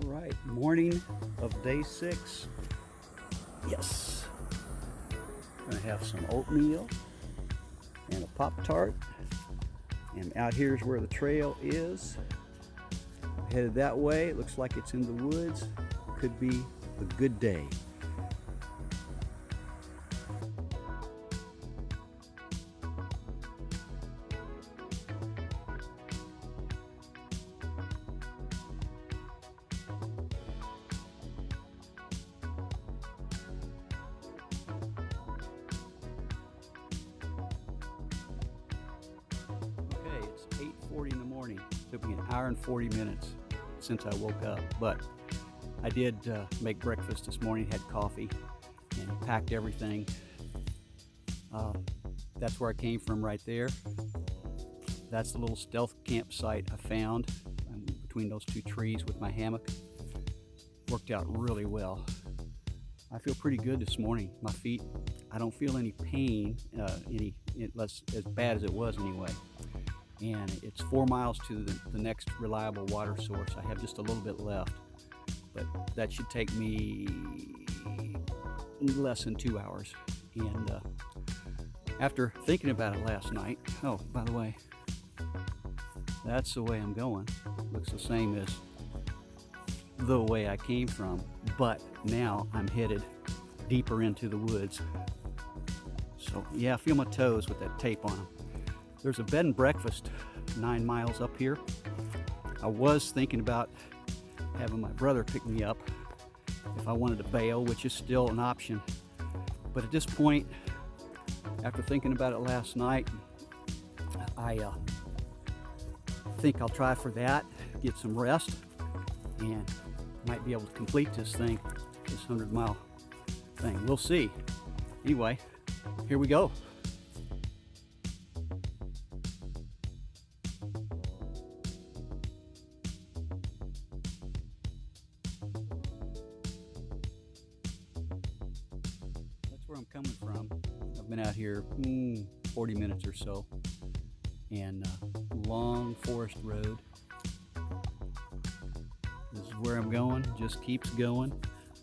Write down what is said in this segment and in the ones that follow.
All right, morning of day 6. Yes. Gonna have some oatmeal and a Pop-Tart. And out here is where the trail is. Headed that way. It looks like it's in the woods. Could be a good day. It's 8:40 in the morning. Took me an hour and 40 minutes since I woke up, but I did make breakfast this morning, had coffee, and packed everything. That's where I came from right there. That's the little stealth campsite I found between those two trees with my hammock. Worked out really well. I feel pretty good this morning. My feet, I don't feel any pain, as bad as it was anyway. And it's 4 miles to the next reliable water source. I have just a little bit left, but that should take me less than 2 hours. And after thinking about it last night, oh, by the way, that's the way I'm going. Looks the same as the way I came from, but now I'm headed deeper into the woods. So yeah, I feel my toes with that tape on them. There's a bed and breakfast 9 miles up here. I was thinking about having my brother pick me up if I wanted to bail, which is still an option. But at this point, after thinking about it last night, I think I'll try for that, get some rest, and might be able to complete this thing, this 100-mile thing. We'll see. Anyway, here we go. Where I'm coming from. I've been out here 40 minutes or so, and long forest road. This is where I'm going. Just keeps going.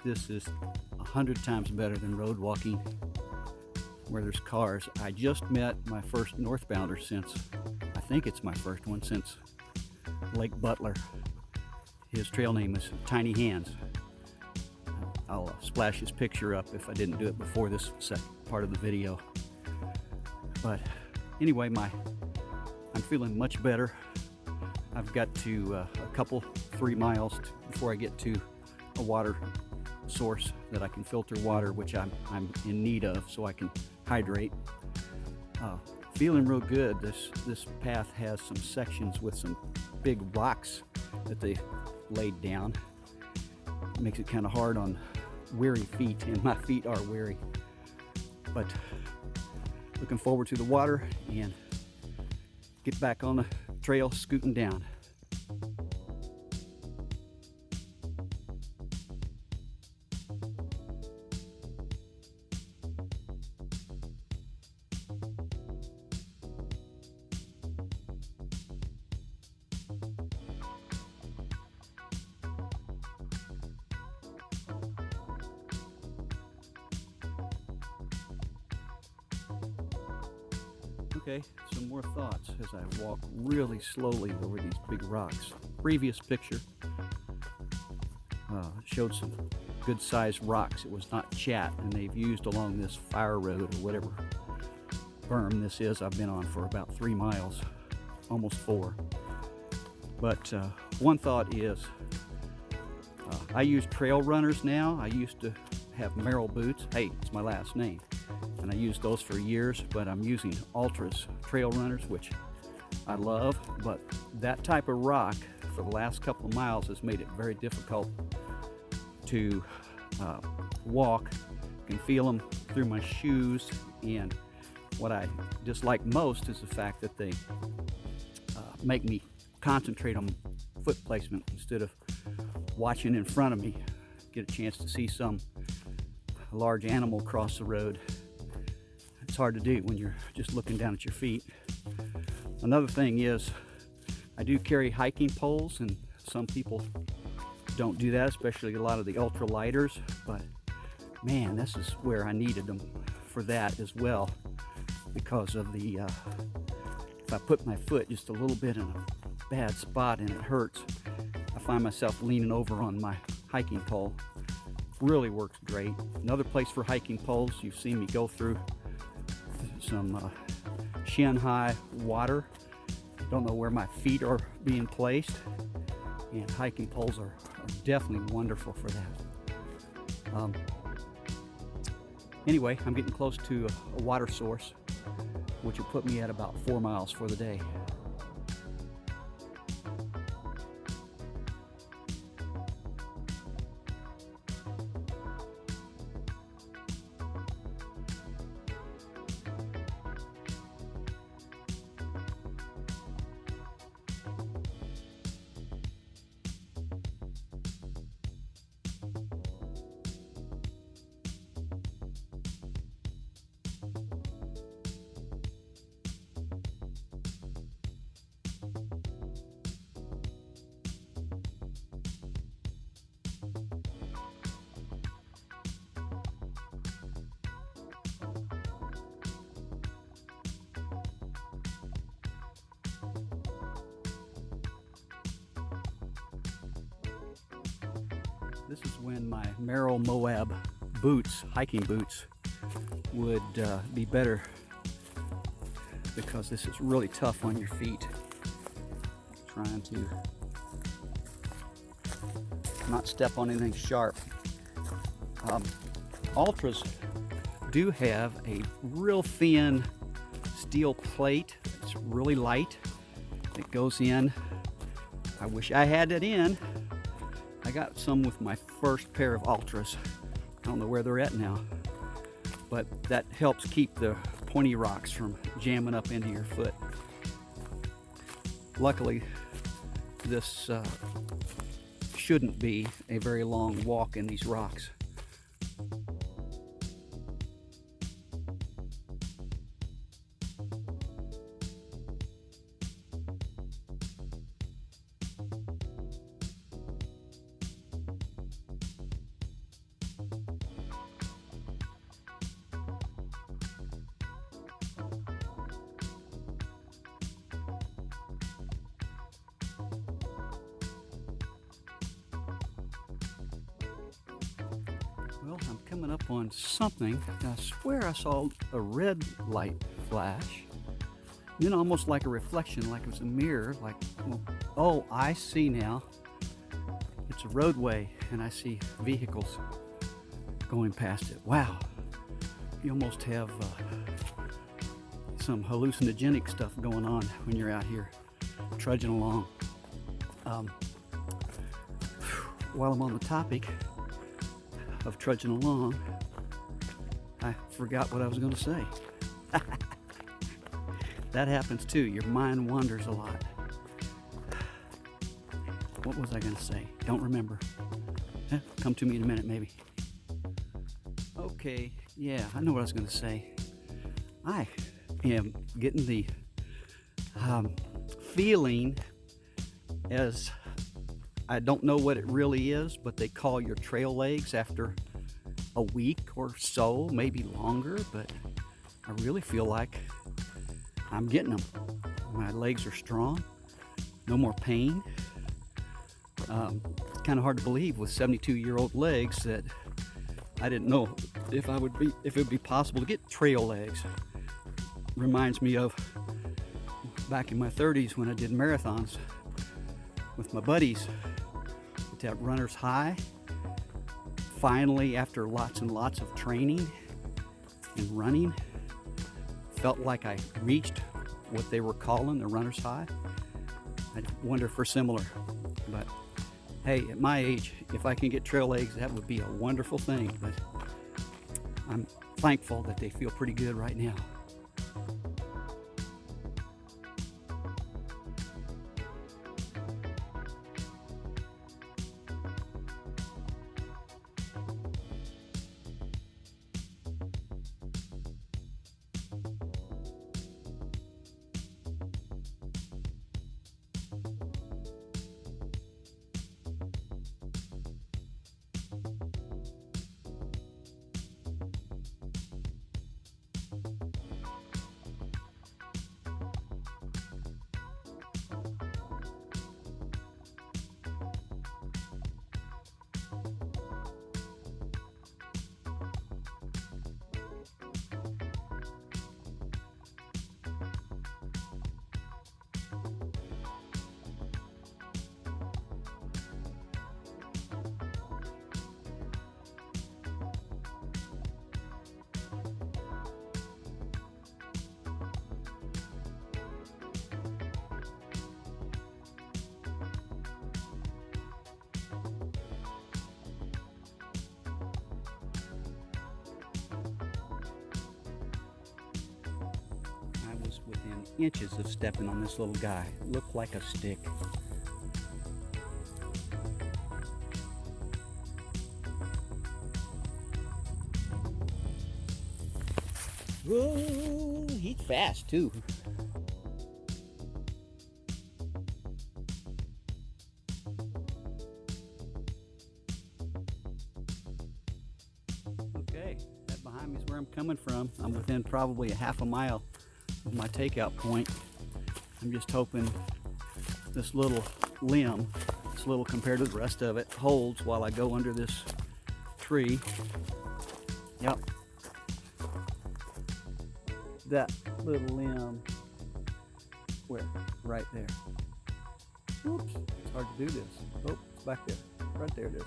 This is 100 times better than road walking where there's cars. I just met my first northbounder since, I think it's my first one since Lake Butler. His trail name is Tiny Hands. I'll splash his picture up if I didn't do it before this part of the video. But anyway, I'm feeling much better. I've got to a couple, 3 miles before I get to a water source that I can filter water, which I'm in need of so I can hydrate. Feeling real good. This path has some sections with some big rocks that they laid down. It makes it kind of hard on weary feet, and my feet are weary. But looking forward to the water and get back on the trail scooting down. Okay, some more thoughts as I walk really slowly over these big rocks. Previous picture showed some good sized rocks. It was not chat, and they've used along this fire road or whatever berm this is I've been on for about 3 miles, almost 4. But one thought is I use trail runners now. I used to have Merrill boots. Hey, it's my last name. And I used those for years, but I'm using Ultras trail runners, which I love. But that type of rock for the last couple of miles has made it very difficult to walk. I can feel them through my shoes, and what I dislike most is the fact that they make me concentrate on foot placement instead of watching in front of me, get a chance to see some large animal cross the road. It's hard to do when you're just looking down at your feet. Another thing is I do carry hiking poles, and some people don't do that, especially a lot of the ultralighters, but man, this is where I needed them for that as well, because of the if I put my foot just a little bit in a bad spot and it hurts, I find myself leaning over on my hiking pole. Really works great. Another place for hiking poles, you've seen me go through some shin-high water. Don't know where my feet are being placed, and hiking poles are definitely wonderful for that. Anyway, I'm getting close to a water source, which will put me at about 4 miles for the day. This is when my Merrill Moab boots, hiking boots, would be better, because this is really tough on your feet. Trying to not step on anything sharp. Ultras do have a real thin steel plate. It's really light. It goes in. I wish I had it in. I got some with my first pair of Ultras. I don't know where they're at now, but that helps keep the pointy rocks from jamming up into your foot. Luckily, this shouldn't be a very long walk in these rocks. Well, I'm coming up on something. I swear I saw a red light flash. Then almost like a reflection, like it was a mirror. Like, oh, I see now. It's a roadway, and I see vehicles going past it. Wow. You almost have some hallucinogenic stuff going on when you're out here trudging along. While I'm on the topic of trudging along, I forgot what I was going to say. That happens too. Your mind wanders a lot. What was I going to say? Don't remember. Come to me in a minute, maybe. Okay, yeah, I know what I was going to say. I am getting the feeling, as I don't know what it really is, but they call your trail legs after a week or so, maybe longer, but I really feel like I'm getting them. My legs are strong, no more pain. It's kind of hard to believe with 72-year-old legs that I didn't know if it would be possible to get trail legs. Reminds me of back in my 30s when I did marathons with my buddies at that runner's high. Finally, after lots and lots of training and running, felt like I reached what they were calling the runner's high. I wonder if we're similar, but hey, at my age, if I can get trail legs, that would be a wonderful thing, but I'm thankful that they feel pretty good right now. inches of stepping on this little guy. Looked like a stick. Whoa, he's fast too. Okay, that behind me is where I'm coming from. I'm within probably a half a mile of my takeout point. I'm just hoping this little limb, this little compared to the rest of it, holds while I go under this tree. Yep. That little limb, where? Right there. Oops, it's hard to do this. Oh, it's back there. Right there it is.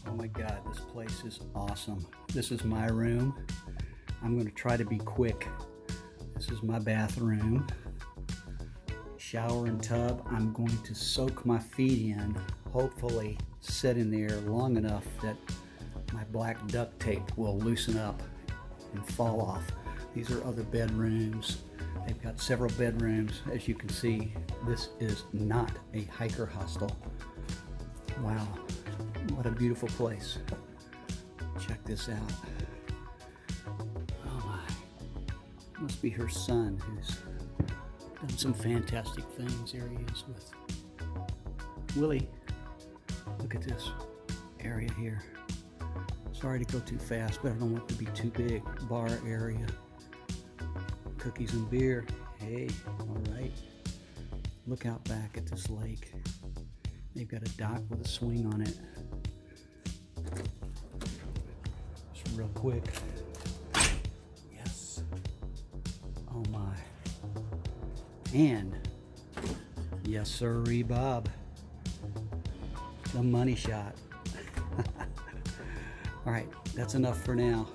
Oh my God, this place is awesome. This is my room. I'm going to try to be quick. This is my bathroom. Shower and tub. I'm going to soak my feet in, hopefully sit in there long enough that my black duct tape will loosen up and fall off. These are other bedrooms. They've got several bedrooms. As you can see, this is not a hiker hostel. Wow. What a beautiful place. Check this out. Oh my. Must be her son who's done some fantastic things. There he is with Willie. Look at this area here. Sorry to go too fast, but I don't want it to be too big. Bar area. Cookies and beer. Hey, all right. Look out back at this lake. They've got a dock with a swing on it. Just real quick. Yes. Oh my. And yes, sirree, Bob. The money shot. All right, that's enough for now.